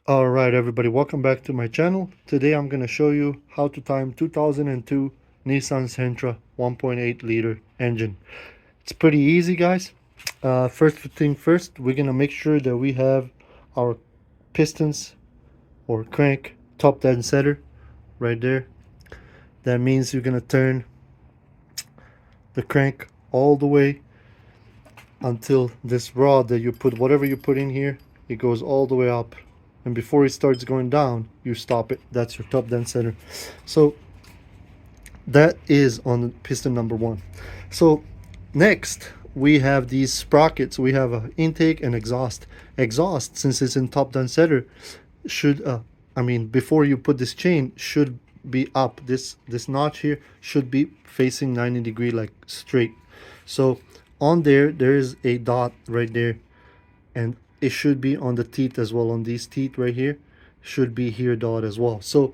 Alright everybody, welcome back to my channel. Today I'm going to show you how to time 2002 Nissan Sentra 1.8 liter engine. It's pretty easy, guys. First thing first, we're going to make sure that we have our pistons or crank top dead center right there. That means you're going to turn the crank all the way until this rod that you put, whatever you put in here, it goes all the way up, and before it starts going down you stop it. That's your top dead center. So that is on piston number one. So next we have these sprockets. We have a intake and exhaust. Since it's in top down center, should before you put this chain, should be up. This notch here should be facing 90-degree, like straight. So on there is a dot right there, and it should be on the teeth as well. On these teeth right here should be here dot as well. So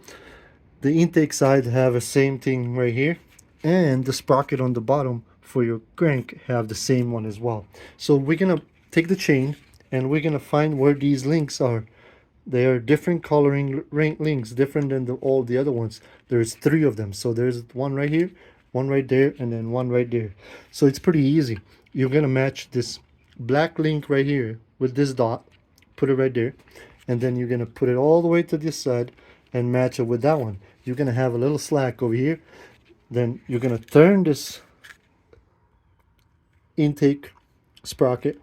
the intake side have the same thing right here, and the sprocket on the bottom for your crank have the same one as well. So we're gonna take the chain and we're gonna find where these links are. They are different coloring links, different than all the other ones. There's 3 of them. So there's one right here, one right there, and then one right there. So it's pretty easy. You're gonna match this black link right here with this dot, put it right there, and then you're gonna put it all the way to this side and match it with that one. You're gonna have a little slack over here. Then you're gonna turn this intake sprocket,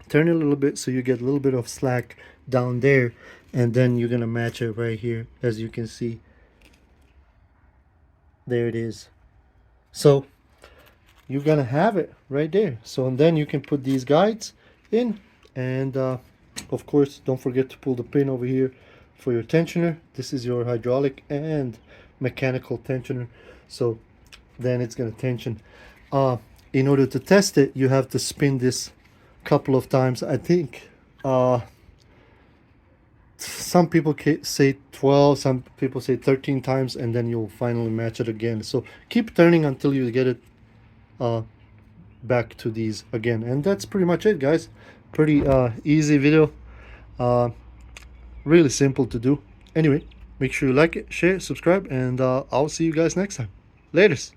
turn it a little bit so you get a little bit of slack down there, and then you're gonna match it right here. As you can see, there it is. So you're gonna have it right there. So, and then you can put these guides in, and of course don't forget to pull the pin over here for your tensioner. This is your hydraulic and mechanical tensioner, so then it's gonna tension. In order to test it, you have to spin this couple of times. I think some people say 12, some people say 13 times, and then you'll finally match it again. So keep turning until you get it back to these again. And that's pretty much it, guys. Pretty easy video, really simple to do. Anyway, make sure you like it, share, subscribe, and I'll see you guys next time. Laters.